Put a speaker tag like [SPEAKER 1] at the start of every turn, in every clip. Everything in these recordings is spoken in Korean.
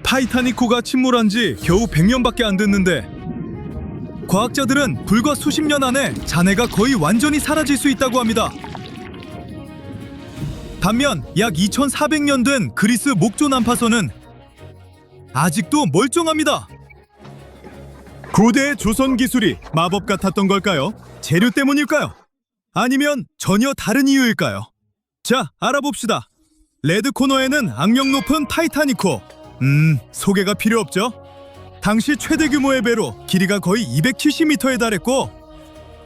[SPEAKER 1] 타이타닉호가 침몰한 지 겨우 100년밖에 안 됐는데 과학자들은 불과 수십 년 안에 잔해가 거의 완전히 사라질 수 있다고 합니다. 반면 약 2400년 된 그리스 목조 난파선은 아직도 멀쩡합니다. 고대 조선 기술이 마법 같았던 걸까요? 재료 때문일까요? 아니면 전혀 다른 이유일까요? 자, 알아봅시다. 레드 코너에는 악명 높은 타이타닉호. 소개가 필요 없죠? 당시 최대 규모의 배로 길이가 거의 270m에 달했고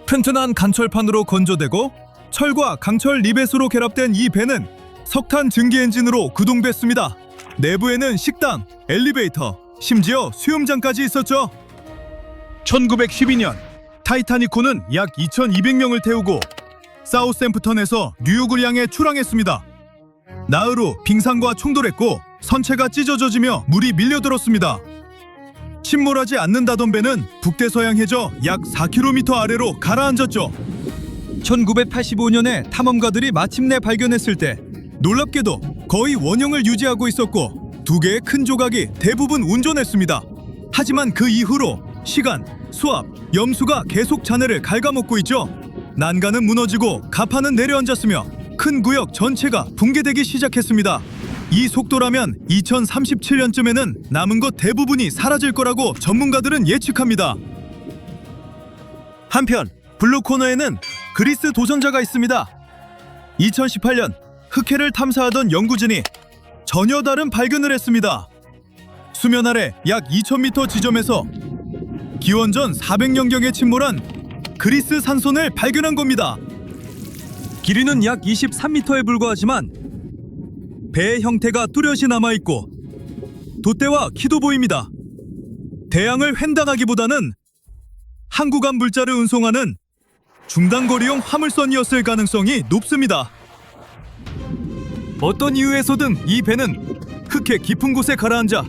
[SPEAKER 1] 튼튼한 간철판으로 건조되고 철과 강철 리벳으로 결합된 이 배는 석탄 증기 엔진으로 구동됐습니다. 내부에는 식당, 엘리베이터, 심지어 수영장까지 있었죠. 1912년 타이타닉호는 약 2200명을 태우고 사우샘프턴에서 뉴욕을 향해 출항했습니다. 나흘 후 빙산과 충돌했고 선체가 찢어져지며 물이 밀려들었습니다. 침몰하지 않는다던 배는 북대서양 해저 약 4km 아래로 가라앉았죠. 1985년에 탐험가들이 마침내 발견했을 때 놀랍게도 거의 원형을 유지하고 있었고 두 개의 큰 조각이 대부분 운전했습니다. 하지만 그 이후로 시간, 수압, 염수가 계속 잔해를 갉아먹고 있죠. 난간은 무너지고 가판은 내려앉았으며 큰 구역 전체가 붕괴되기 시작했습니다. 이 속도라면 2037년쯤에는 남은 것 대부분이 사라질 거라고 전문가들은 예측합니다. 한편 블루코너에는 그리스 도전자가 있습니다. 2018년 흑해를 탐사하던 연구진이 전혀 다른 발견을 했습니다. 수면 아래 약 2000m 지점에서 기원전 400년경에 침몰한 그리스 산손을 발견한 겁니다. 길이는 약 23m에 불과하지만 배의 형태가 뚜렷이 남아있고 돛대와 키도 보입니다. 대양을 횡단하기보다는 항구간 물자를 운송하는 중단거리용 화물선이었을 가능성이 높습니다. 어떤 이유에서든 이 배는 흑해 깊은 곳에 가라앉아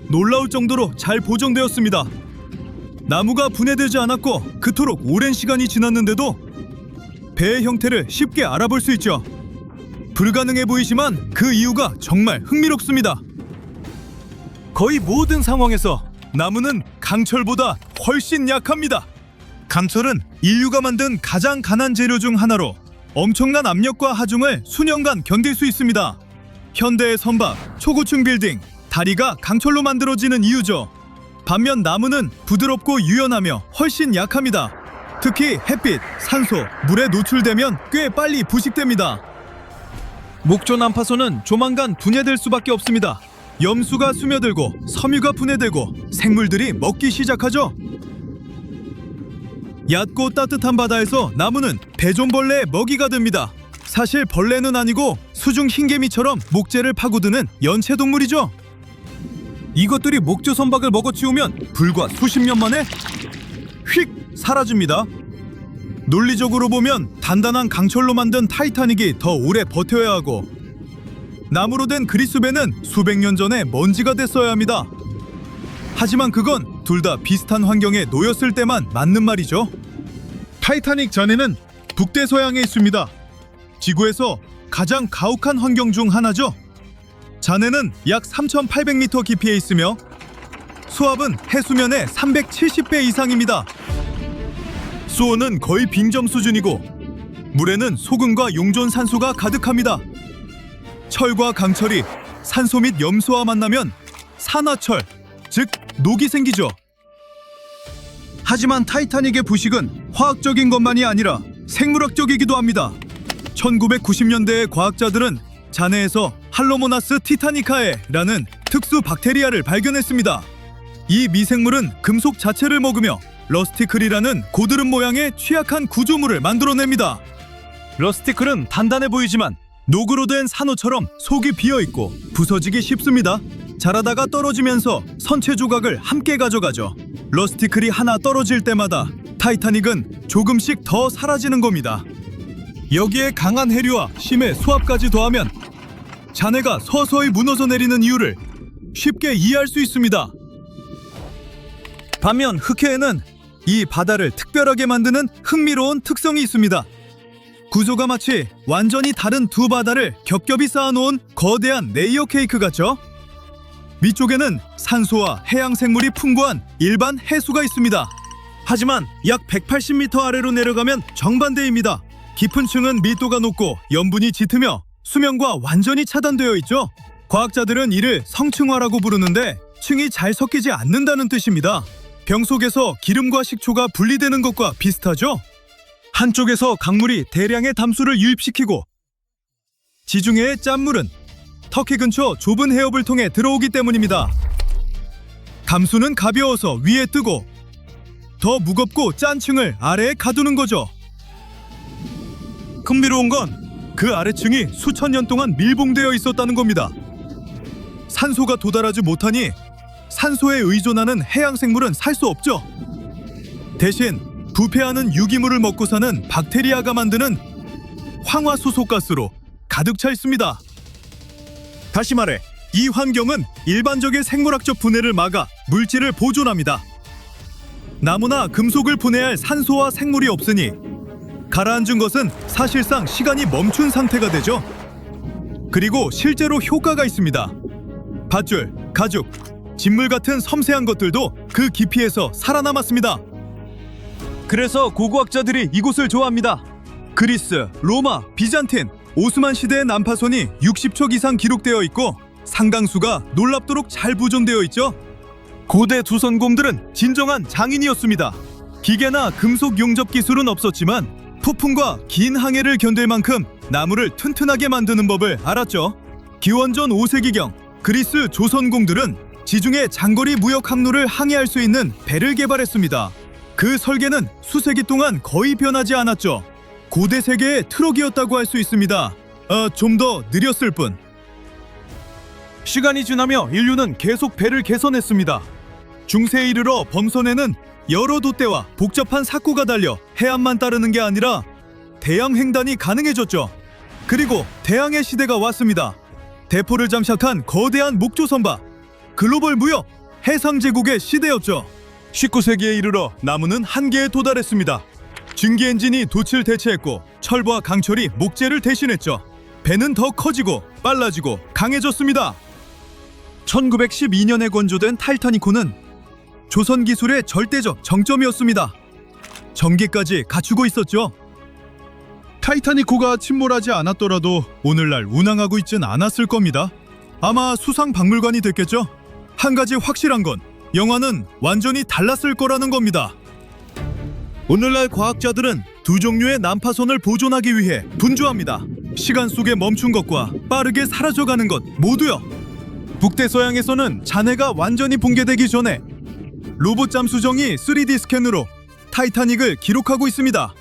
[SPEAKER 1] 놀라울 정도로 잘 보존되었습니다. 나무가 분해되지 않았고 그토록 오랜 시간이 지났는데도 배의 형태를 쉽게 알아볼 수 있죠. 불가능해 보이지만 그 이유가 정말 흥미롭습니다. 거의 모든 상황에서 나무는 강철보다 훨씬 약합니다. 강철은 인류가 만든 가장 강한 재료 중 하나로 엄청난 압력과 하중을 수년간 견딜 수 있습니다. 현대의 선박, 초고층 빌딩, 다리가 강철로 만들어지는 이유죠. 반면 나무는 부드럽고 유연하며 훨씬 약합니다. 특히 햇빛, 산소, 물에 노출되면 꽤 빨리 부식됩니다. 목조 난파선은 조만간 분해될 수밖에 없습니다. 염수가 스며들고 섬유가 분해되고 생물들이 먹기 시작하죠. 얕고 따뜻한 바다에서 나무는 배존벌레의 먹이가 됩니다. 사실 벌레는 아니고 수중 흰개미처럼 목재를 파고드는 연체동물이죠. 이것들이 목조 선박을 먹어치우면 불과 수십 년 만에 휙 사라집니다. 논리적으로 보면 단단한 강철로 만든 타이타닉이 더 오래 버텨야 하고 나무로 된 그리스 배는 수백 년 전에 먼지가 됐어야 합니다. 하지만 그건 둘 다 비슷한 환경에 놓였을 때만 맞는 말이죠. 타이타닉 잔해는 북대서양에 있습니다. 지구에서 가장 가혹한 환경 중 하나죠. 잔해는 약 3800m 깊이에 있으며 수압은 해수면의 370배 이상입니다. 수온은 거의 빙점 수준이고 물에는 소금과 용존 산소가 가득합니다. 철과 강철이 산소 및 염소와 만나면 산화철, 즉 녹이 생기죠. 하지만 타이타닉의 부식은 화학적인 것만이 아니라 생물학적이기도 합니다. 1990년대의 과학자들은 잔해에서 할로모나스 티타니카에라는 특수 박테리아를 발견했습니다. 이 미생물은 금속 자체를 먹으며 러스티클이라는 고드름 모양의 취약한 구조물을 만들어냅니다. 러스티클은 단단해 보이지만 녹으로 된 산호처럼 속이 비어있고 부서지기 쉽습니다. 자라다가 떨어지면서 선체 조각을 함께 가져가죠. 러스티클이 하나 떨어질 때마다 타이타닉은 조금씩 더 사라지는 겁니다. 여기에 강한 해류와 심해 수압까지 더하면 잔해가 서서히 무너져 내리는 이유를 쉽게 이해할 수 있습니다. 반면 흑해에는 이 바다를 특별하게 만드는 흥미로운 특성이 있습니다. 구조가 마치 완전히 다른 두 바다를 겹겹이 쌓아놓은 거대한 레이어 케이크 같죠? 위쪽에는 산소와 해양 생물이 풍부한 일반 해수가 있습니다. 하지만 약 180m 아래로 내려가면 정반대입니다. 깊은 층은 밀도가 높고 염분이 짙으며 수면과 완전히 차단되어 있죠. 과학자들은 이를 성층화라고 부르는데 층이 잘 섞이지 않는다는 뜻입니다. 병 속에서 기름과 식초가 분리되는 것과 비슷하죠. 한쪽에서 강물이 대량의 담수를 유입시키고 지중해의 짠물은 터키 근처 좁은 해협을 통해 들어오기 때문입니다. 담수는 가벼워서 위에 뜨고 더 무겁고 짠 층을 아래에 가두는 거죠. 흥미로운 건 그 아래층이 수천 년 동안 밀봉되어 있었다는 겁니다. 산소가 도달하지 못하니 산소에 의존하는 해양 생물은 살 수 없죠. 대신 부패하는 유기물을 먹고 사는 박테리아가 만드는 황화수소가스로 가득 차 있습니다. 다시 말해, 이 환경은 일반적인 생물학적 분해를 막아 물질을 보존합니다. 나무나 금속을 분해할 산소와 생물이 없으니 가라앉은 것은 사실상 시간이 멈춘 상태가 되죠. 그리고 실제로 효과가 있습니다. 밧줄, 가죽, 진물 같은 섬세한 것들도 그 깊이에서 살아남았습니다. 그래서 고고학자들이 이곳을 좋아합니다. 그리스, 로마, 비잔틴, 오스만 시대의 난파선이 60척 이상 기록되어 있고 상당수가 놀랍도록 잘 보존되어 있죠. 고대 조선공들은 진정한 장인이었습니다. 기계나 금속 용접 기술은 없었지만 폭풍과 긴 항해를 견딜 만큼 나무를 튼튼하게 만드는 법을 알았죠. 기원전 5세기경 그리스 조선공들은 지중해 장거리 무역 항로를 항해할 수 있는 배를 개발했습니다. 그 설계는 수세기 동안 거의 변하지 않았죠. 고대 세계의 트럭이었다고 할 수 있습니다. 좀 더 느렸을 뿐. 시간이 지나며 인류는 계속 배를 개선했습니다. 중세에 이르러 범선에는 여러 돛대와 복잡한 사고가 달려 해안만 따르는 게 아니라 대양 횡단이 가능해졌죠. 그리고 대항해 시대가 왔습니다. 대포를 장착한 거대한 목조 선박, 글로벌 무역, 해상 제국의 시대였죠. 19세기에 이르러 나무는 한계에 도달했습니다. 증기 엔진이 돛을 대체했고 철과 강철이 목재를 대신했죠. 배는 더 커지고 빨라지고 강해졌습니다. 1912년에 건조된 타이타니코는 조선 기술의 절대적 정점이었습니다. 전기까지 갖추고 있었죠. 타이타니코가 침몰하지 않았더라도 오늘날 운항하고 있진 않았을 겁니다. 아마 수상 박물관이 됐겠죠. 한 가지 확실한 건 영화는 완전히 달랐을 거라는 겁니다. 오늘날 과학자들은 두 종류의 난파선을 보존하기 위해 분주합니다. 시간 속에 멈춘 것과 빠르게 사라져가는 것 모두요. 북대서양에서는 잔해가 완전히 붕괴되기 전에 로봇 잠수정이 3D 스캔으로 타이타닉을 기록하고 있습니다.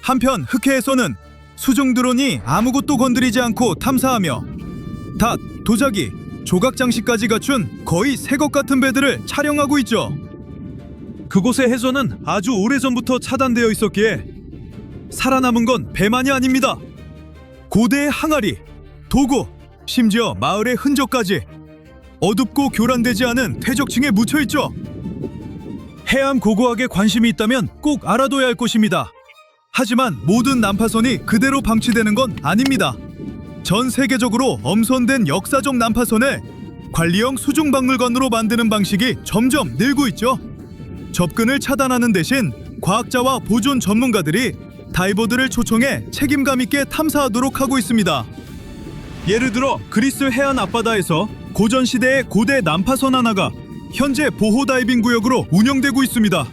[SPEAKER 1] 한편 흑해에서는 수중 드론이 아무것도 건드리지 않고 탐사하며 닷, 도자기, 조각 장식까지 갖춘 거의 새 것 같은 배들을 촬영하고 있죠. 그곳의 해저는 아주 오래전부터 차단되어 있었기에 살아남은 건 배만이 아닙니다. 고대의 항아리, 도구, 심지어 마을의 흔적까지 어둡고 교란되지 않은 퇴적층에 묻혀있죠. 해암 고고학에 관심이 있다면 꼭 알아둬야 할 곳입니다. 하지만 모든 난파선이 그대로 방치되는 건 아닙니다. 전 세계적으로 엄선된 역사적 난파선을 관리형 수중박물관으로 만드는 방식이 점점 늘고 있죠. 접근을 차단하는 대신 과학자와 보존 전문가들이 다이버들을 초청해 책임감 있게 탐사하도록 하고 있습니다. 예를 들어 그리스 해안 앞바다에서 고전 시대의 고대 난파선 하나가 현재 보호 다이빙 구역으로 운영되고 있습니다.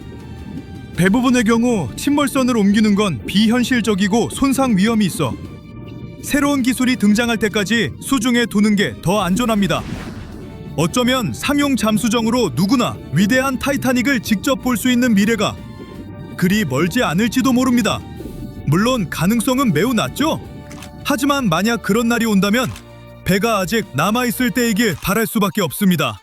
[SPEAKER 1] 대부분의 경우 침몰선을 옮기는 건 비현실적이고 손상 위험이 있어 새로운 기술이 등장할 때까지 수중에 두는 게 더 안전합니다. 어쩌면 삼용 잠수정으로 누구나 위대한 타이타닉을 직접 볼 수 있는 미래가 그리 멀지 않을지도 모릅니다. 물론 가능성은 매우 낮죠. 하지만 만약 그런 날이 온다면 배가 아직 남아있을 때이길 바랄 수밖에 없습니다.